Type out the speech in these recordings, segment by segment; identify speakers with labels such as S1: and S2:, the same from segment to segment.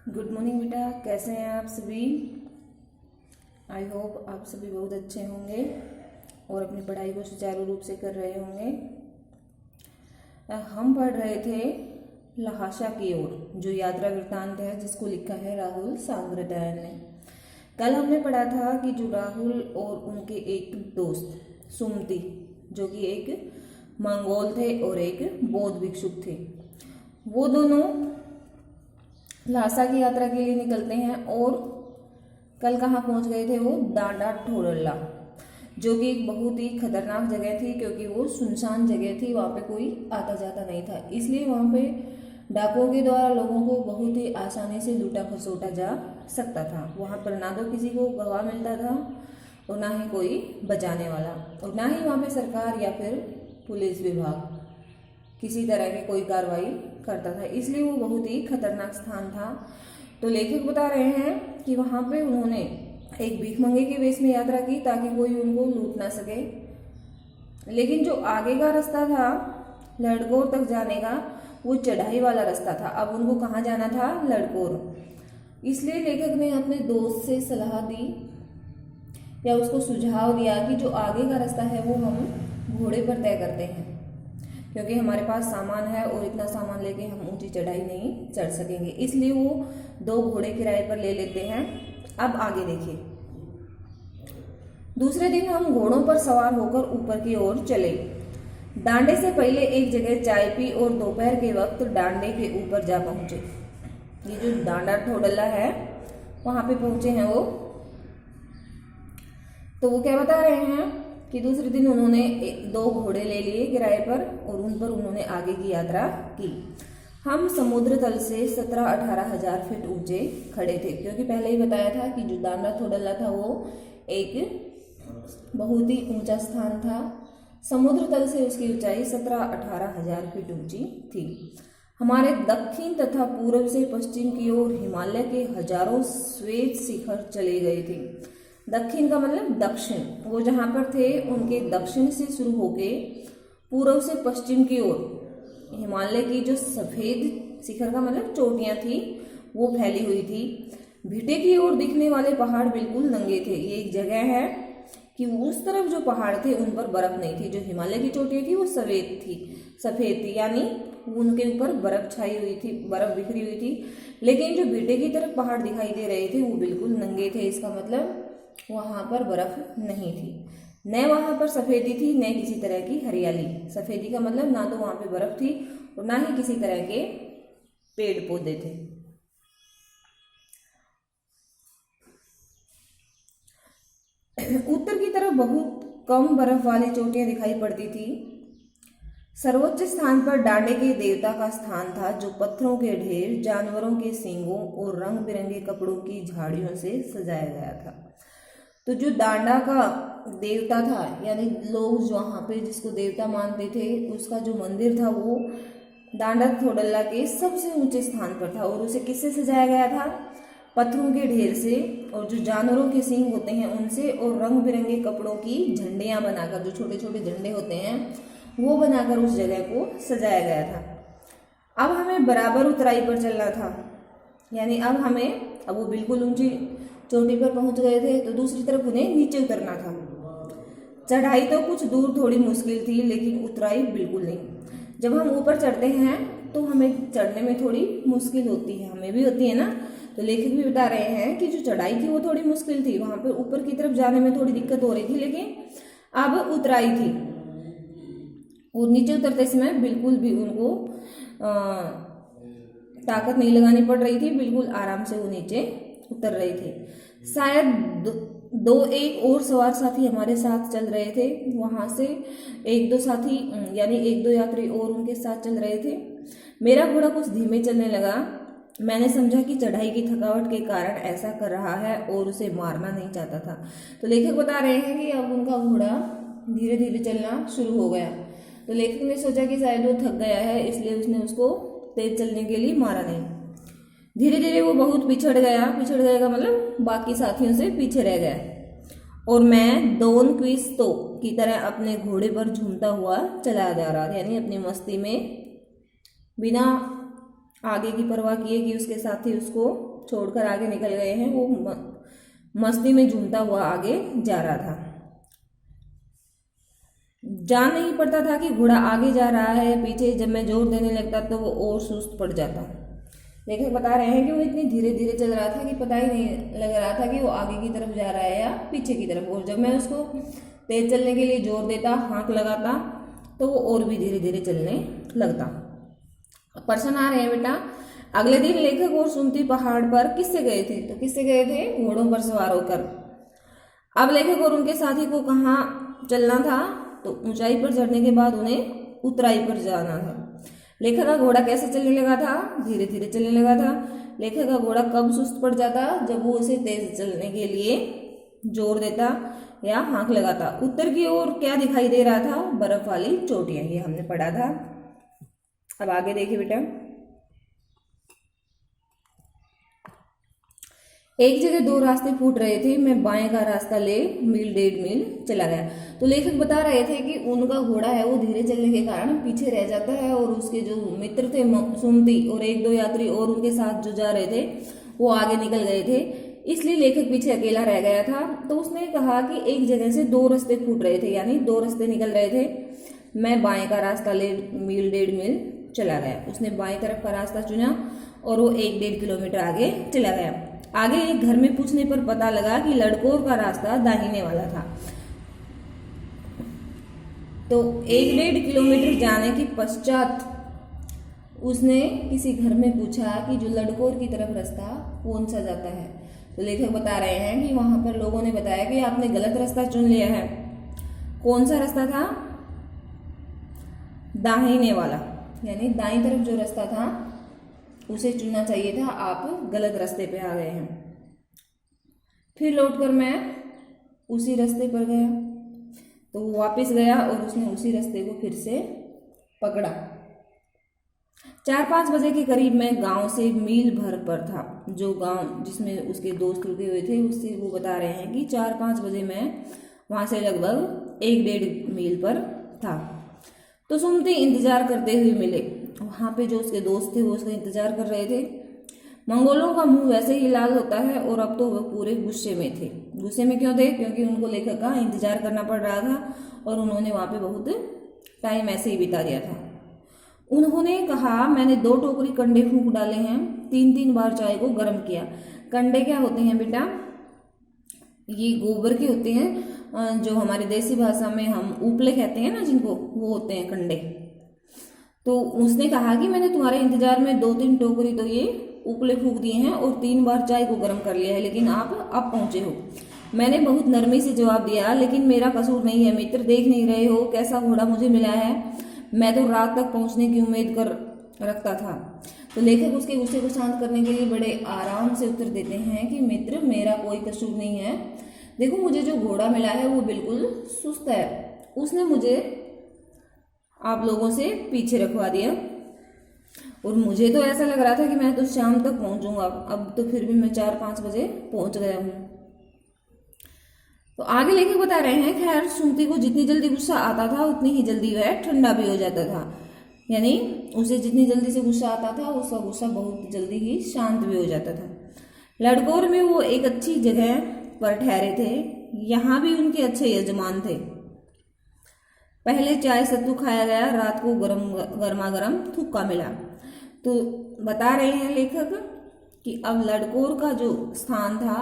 S1: Good morning बेटा, कैसे हैं आप सभी। आई होप आप सभी बहुत अच्छे होंगे और अपनी पढ़ाई को सुचारू रूप से कर रहे होंगे। हम पढ़ रहे थे लहाशा की ओर, जो यात्रा वृत्तांत है जिसको लिखा है राहुल सांगरटायन ने। कल हमने पढ़ा था कि जो राहुल और उनके एक दोस्त सुमति, जो कि एक मंगोल थे और एक बौद्ध भिक्षुक थे, वो दोनों ल्हासा की यात्रा के लिए निकलते हैं। और कल कहाँ पहुंच गए थे वो? डांडा ठोडला, जो कि एक बहुत ही खतरनाक जगह थी, क्योंकि वो सुनसान जगह थी, वहाँ पे कोई आता जाता नहीं था। इसलिए वहाँ पे डाकुओं के द्वारा लोगों को बहुत ही आसानी से लूटा खसोटा जा सकता था। वहाँ पर ना तो किसी को गवाह मिलता था और ना ही कोई बचाने वाला, और ना ही वहाँ पे सरकार या फिर पुलिस विभाग किसी तरह की कोई कार्रवाई करता था। इसलिए वो बहुत ही खतरनाक स्थान था। तो लेखक बता रहे हैं कि वहाँ पे उन्होंने एक भीखमंगे के वेश में यात्रा की ताकि कोई उनको लूट ना सके। लेकिन जो आगे का रास्ता था लड़कोर तक जाने का, वो चढ़ाई वाला रास्ता था। अब उनको कहाँ जाना था? लड़कोर। इसलिए लेखक ने अपने दोस्त से सलाह दी या उसको सुझाव दिया कि जो आगे का रास्ता है वो हम घोड़े पर तय करते हैं, क्योंकि हमारे पास सामान है और इतना सामान लेके हम ऊंची चढ़ाई नहीं चढ़ सकेंगे। इसलिए वो 2 घोड़े किराए पर ले लेते हैं। अब आगे देखिए। दूसरे दिन हम घोड़ों पर सवार होकर ऊपर की ओर चले। डांडे से पहले एक जगह चाय पी और दोपहर के वक्त डांडे के ऊपर जा पहुंचे। ये जो डांडा ठोडला है वहां पे पहुंचे हैं वो। तो वो क्या बता रहे हैं कि दूसरे दिन उन्होंने 2 घोड़े ले लिए किराए पर और उन पर उन्होंने आगे की यात्रा की। हम समुद्र तल से 17-18 हजार फीट ऊंचे खड़े थे, क्योंकि पहले ही बताया था कि जो डांडा ठोडला था वो एक बहुत ही ऊंचा स्थान था। समुद्र तल से उसकी ऊंचाई 17-18 हजार फीट ऊंची थी। हमारे दक्षिण तथा पूर्व से पश्चिम की ओर हिमालय के हजारों श्वेत शिखर चले गए थे। दक्षिण का मतलब दक्षिण, वो जहाँ पर थे उनके दक्षिण से शुरू होके पूर्व से पश्चिम की ओर हिमालय की जो सफेद शिखर का मतलब चोटियां थी वो फैली हुई थी। भिटे की ओर दिखने वाले पहाड़ बिल्कुल नंगे थे। ये एक जगह है कि उस तरफ जो पहाड़ थे उन पर बर्फ नहीं थी। जो हिमालय की चोटियां थी वो सफेद थी, यानी उनके ऊपर बर्फ छाई हुई थी, बर्फ बिखरी हुई थी। लेकिन जो भिटे की तरफ पहाड़ दिखाई दे रहे थे वो बिल्कुल नंगे थे। इसका मतलब वहां पर बर्फ नहीं थी, न वहां पर सफेदी थी न किसी तरह की हरियाली। सफेदी का मतलब ना तो वहां पे बर्फ थी और ना ही किसी तरह के पेड़ पौधे थे। उत्तर की तरफ बहुत कम बर्फ वाली चोटियां दिखाई पड़ती थी। सर्वोच्च स्थान पर डांडे के देवता का स्थान था, जो पत्थरों के ढेर, जानवरों के सींगों और रंग बिरंगे कपड़ों की झाड़ियों से सजाया गया था। तो जो डांडा का देवता था, यानी लोग जो वहाँ पे जिसको देवता मानते थे, उसका जो मंदिर था वो डांडा ठोडला के सबसे ऊंचे स्थान पर था। और उसे किससे सजाया गया था? पत्थरों के ढेर से, और जो जानवरों के सींग होते हैं उनसे, और रंग बिरंगे कपड़ों की झंडियां बनाकर, जो छोटे छोटे झंडे होते हैं वो बनाकर उस जगह को सजाया गया था। अब हमें बराबर ऊंचाई पर चलना था, यानी अब वो बिल्कुल ऊंची चोटी पर पहुंच गए थे, तो दूसरी तरफ उन्हें नीचे उतरना था। चढ़ाई तो कुछ दूर थोड़ी मुश्किल थी, लेकिन उतराई बिल्कुल नहीं। जब हम ऊपर चढ़ते हैं तो हमें चढ़ने में थोड़ी मुश्किल होती है, हमें भी होती है ना। तो लेखक भी बता रहे हैं कि जो चढ़ाई थी वो थोड़ी मुश्किल थी, वहां पर ऊपर की तरफ जाने में थोड़ी दिक्कत हो रही थी, लेकिन अब उतराई थी और नीचे उतरते समय बिल्कुल भी उनको ताकत नहीं लगानी पड़ रही थी, बिल्कुल आराम से वो नीचे उतर रहे थे। शायद 2-1 और सवार साथी हमारे साथ चल रहे थे। वहां से 1-2 साथी यानी 1-2 यात्री और उनके साथ चल रहे थे। मेरा घोड़ा कुछ धीमे चलने लगा। मैंने समझा कि चढ़ाई की थकावट के कारण ऐसा कर रहा है और उसे मारना नहीं चाहता था। तो लेखक बता रहे हैं कि अब उनका घोड़ा धीरे धीरे चलना शुरू हो गया। तो लेखक ने सोचा कि शायद वो थक गया है, इसलिए उसने उसको तेज चलने के लिए मारा नहीं। धीरे धीरे वो बहुत पिछड़ गया का मतलब बाकी साथियों से पीछे रह गया, और मैं डॉन क्विस्टो की तरह अपने घोड़े पर झूमता हुआ चला जा रहा था, यानी अपनी मस्ती में बिना आगे की परवाह किए कि उसके साथी उसको छोड़कर आगे निकल गए हैं। वो मस्ती में झूमता हुआ आगे जा रहा था। जान नहीं पड़ता था कि घोड़ा आगे जा रहा है पीछे। जब मैं जोर देने लगता तो वो और सुस्त पड़ जाता। लेखक बता रहे हैं कि वो इतनी धीरे धीरे चल रहा था कि पता ही नहीं लग रहा था कि वो आगे की तरफ जा रहा है या पीछे की तरफ। और जब मैं उसको तेज चलने के लिए जोर देता, हाँक लगाता, तो वो और भी धीरे धीरे चलने लगता। प्रश्न आ रहे हैं बेटा, अगले दिन लेखक और सुमति पहाड़ पर किससे गए थे? तो किससे गए थे? घोड़ों पर सवार होकर। अब लेखक और उनके साथी को कहाँ चलना था? तो ऊंचाई पर चढ़ने के बाद उन्हें उतराई पर जाना था। लेखक का घोड़ा कैसे चलने लगा था? धीरे धीरे चलने लगा था। लेखक का घोड़ा कब सुस्त पड़ जाता? जब वो उसे तेज चलने के लिए जोर देता या हाँक लगाता। उत्तर की ओर क्या दिखाई दे रहा था? बर्फ वाली चोटियां, ये हमने पढ़ा था। अब आगे देखिए बेटा, एक जगह दो रास्ते फूट रहे थे, मैं बाएं का रास्ता ले मील 1.5 मील चला गया। तो लेखक बता रहे थे कि उनका घोड़ा है वो धीरे चलने के कारण पीछे रह जाता है और उसके जो मित्र थे सुमति और 1-2 यात्री और उनके साथ जो जा रहे थे वो आगे निकल गए थे, इसलिए लेखक पीछे अकेला रह गया था। तो उसने कहा कि एक जगह से 2 रास्ते फूट रहे थे, यानी 2 रास्ते निकल रहे थे। मैं बाएं का रास्ता ले मील 1.5 मील चला गया। उसने बाएं तरफ का रास्ता चुना और वो 1-1.5 किलोमीटर आगे चला गया। आगे एक घर में पूछने पर पता लगा कि लड़कोर का रास्ता दाहिने वाला था। तो 1-1.5 किलोमीटर जाने के पश्चात उसने किसी घर में पूछा कि जो लड़कोर की तरफ रास्ता कौन सा जाता है। तो लेखक बता रहे हैं कि वहां पर लोगों ने बताया कि आपने गलत रास्ता चुन लिया है। कौन सा रास्ता था? दाहिने वाला, यानी दाईं तरफ जो रास्ता था उसे चुनना चाहिए था, आप गलत रास्ते पे आ गए हैं। फिर लौटकर मैं उसी रास्ते पर गया, तो वो वापस गया और उसने उसी रास्ते को फिर से पकड़ा। 4-5 बजे के करीब मैं गांव से मील भर पर था। जो गांव जिसमें उसके दोस्त रुके हुए थे उससे वो बता रहे हैं कि 4-5 बजे मैं वहां से लगभग 1-1.5 मील पर था। तो सुमति इंतजार करते हुए मिले। वहां पे जो उसके दोस्त थे वो उसका इंतजार कर रहे थे। मंगोलों का मुंह वैसे ही लाल होता है और अब तो वह पूरे गुस्से में थे। गुस्से में क्यों थे? क्योंकि उनको लेखक का इंतजार करना पड़ रहा था और उन्होंने वहां पे बहुत टाइम ऐसे ही बिता दिया था। उन्होंने कहा, मैंने 2 टोकरी कंडे फूंक डाले हैं, 3-3 बार चाय को गर्म किया। कंडे क्या होते हैं बेटा? ये गोबर के होते हैं, जो हमारी देसी भाषा में हम उपले कहते हैं ना जिनको, वो होते हैं कंडे। तो उसने कहा कि मैंने तुम्हारे इंतजार में 2-3 टोकरी तो ये उपले फूंक दिए हैं और 3 बार चाय को गर्म कर लिया है, लेकिन आप अब पहुंचे हो। मैंने बहुत नरमी से जवाब दिया, लेकिन मेरा कसूर नहीं है मित्र, देख नहीं रहे हो कैसा घोड़ा मुझे मिला है? मैं तो रात तक पहुंचने की उम्मीद कर रखता था। तो लेखक उसके गुस्से को शांत करने के लिए बड़े आराम से उत्तर देते हैं कि मित्र, मेरा कोई कसूर नहीं है। देखो, मुझे जो घोड़ा मिला है वो बिल्कुल सुस्त है। उसने मुझे आप लोगों से पीछे रखवा दिया और मुझे तो ऐसा लग रहा था कि मैं तो शाम तक पहुंचूंगा। अब तो फिर भी मैं 4-5 बजे पहुंच गया हूं। तो आगे लेखक बता रहे हैं, खैर सुमति को जितनी जल्दी गुस्सा आता था उतनी ही जल्दी वह ठंडा भी हो जाता था। यानी उसे जितनी जल्दी से गुस्सा आता था उसका गुस्सा बहुत जल्दी ही शांत भी हो जाता था। लड़कोर में वो एक अच्छी जगह पर ठहरे थे। यहाँ भी उनके अच्छे यजमान थे। पहले चाय सत्तू खाया गया, रात को गर्मा गर्म थुक्का मिला। तो बता रहे हैं लेखक कि अब लड़कोर का जो स्थान था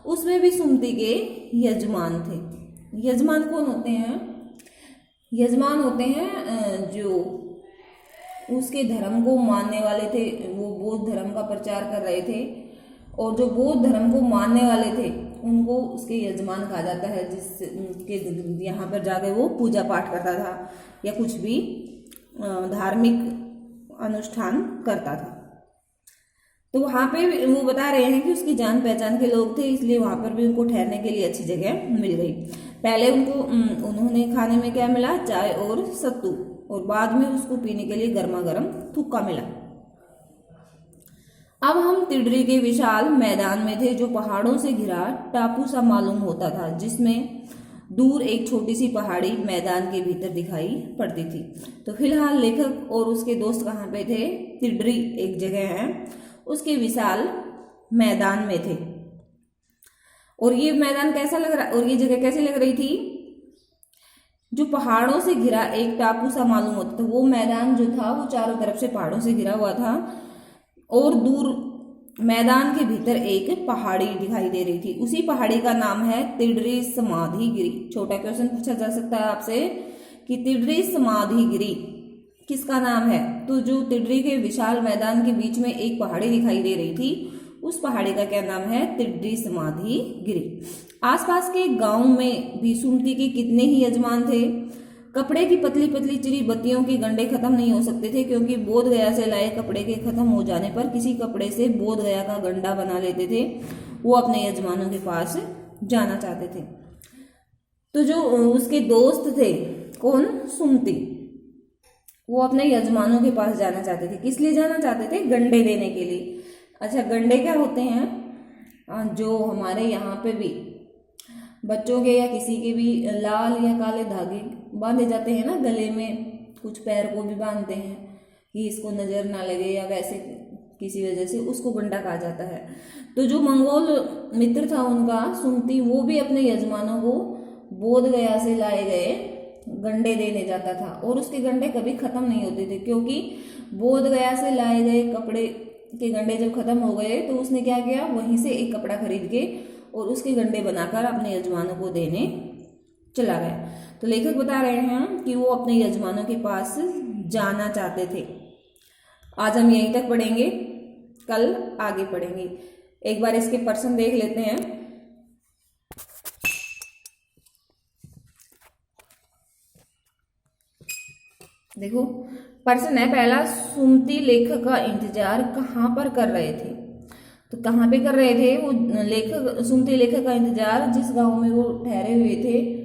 S1: उसमें भी सुमति के यजमान थे। यजमान कौन होते हैं? यजमान होते हैं जो उसके धर्म को मानने वाले थे। वो बौद्ध धर्म का प्रचार कर रहे थे और जो बौद्ध धर्म को मानने वाले थे उनको उसके यजमान कहा जाता है, जिसके यहाँ पर जाकर वो पूजा पाठ करता था या कुछ भी धार्मिक अनुष्ठान करता था। तो वहाँ पे वो बता रहे हैं कि उसकी जान पहचान के लोग थे, इसलिए वहाँ पर भी उनको ठहरने के लिए अच्छी जगह मिल गई। पहले उन्होंने खाने में क्या मिला? चाय और सत्तू, और बाद में उसको पीने के लिए गर्मा गर्म थुक्का मिला। अब हम तिडरी के विशाल मैदान में थे जो पहाड़ों से घिरा टापू सा मालूम होता था, जिसमें दूर एक छोटी सी पहाड़ी मैदान के भीतर दिखाई पड़ती थी। तो फिलहाल लेखक और उसके दोस्त कहाँ पे थे? तिडरी एक जगह है, उसके विशाल मैदान में थे। और ये मैदान कैसा लग रहा, और ये जगह कैसी लग रही थी, जो पहाड़ों से घिरा एक टापू सा मालूम होता था। वो मैदान जो था वो चारों तरफ से पहाड़ों से घिरा हुआ था, और दूर मैदान के भीतर एक पहाड़ी दिखाई दे रही थी। उसी पहाड़ी का नाम है तिडरी समाधि गिरी। छोटा क्वेश्चन पूछा जा सकता है आपसे कि तिडरी समाधि गिरी किसका नाम है। तो जो तिडरी के विशाल मैदान के बीच में एक पहाड़ी दिखाई दे रही थी, उस पहाड़ी का क्या नाम है, तिडरी समाधि गिरी। आसपास के गांव में भी सुमति के कितने ही यजमान थे। कपड़े की पतली पतली चिरी बत्तियों के गंडे खत्म नहीं हो सकते थे, क्योंकि बोध गया से लाए कपड़े के खत्म हो जाने पर किसी कपड़े से बोध गया का गंडा बना लेते थे। वो अपने यजमानों के पास जाना चाहते थे। तो जो उसके दोस्त थे, कौन, सुमति, वो अपने यजमानों के पास जाना चाहते थे। किस लिए जाना चाहते थे, गंडे देने के लिए। अच्छा, गंडे क्या होते हैं, जो हमारे यहाँ पे भी बच्चों के या किसी के भी लाल या काले धागे बांधे जाते हैं ना गले में, कुछ पैर को भी बांधते हैं कि इसको नजर ना लगे या वैसे किसी वजह से, उसको गंडा कहा जाता है। तो जो मंगोल मित्र था उनका सुमति, वो भी अपने यजमानों को बोध गया से लाए गए गंडे देने जाता था, और उसके गंडे कभी खत्म नहीं होते थे, क्योंकि बोध गया से लाए गए कपड़े के गंडे जब खत्म हो गए तो उसने क्या किया, वहीं से एक कपड़ा खरीद के और उसके गंडे बनाकर अपने यजमानों को देने चला गया। तो लेखक बता रहे हैं कि वो अपने यजमानों के पास जाना चाहते थे। आज हम यहीं तक पढ़ेंगे, कल आगे पढ़ेंगे। एक बार इसके पर्सन देख लेते हैं। देखो, पर्सन है पहला, सुमति लेखक का इंतजार कहाँ पर कर रहे थे। तो कहाँ पे कर रहे थे वो, लेखक, सुमति लेखक का इंतजार जिस गांव में वो ठहरे हुए थे,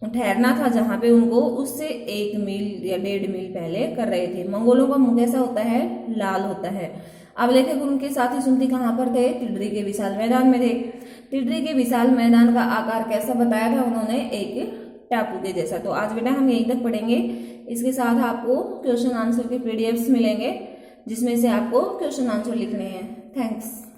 S1: ठहरना था जहाँ पे उनको, उससे 1 मील या 1.5 मील पहले कर रहे थे। मंगोलों का मुंह कैसा होता है, लाल होता है। अब लेखक उनके साथी सुमति कहाँ पर थे, तिडरी के विशाल मैदान में थे। तिडरी के विशाल मैदान का आकार कैसा बताया था उन्होंने, एक टापू के जैसा। तो आज बेटा हम यहीं तक पढ़ेंगे। इसके साथ आपको क्वेश्चन आंसर के पीडीएफ्स मिलेंगे, जिसमें से आपको क्वेश्चन आंसर लिखने हैं। थैंक्स।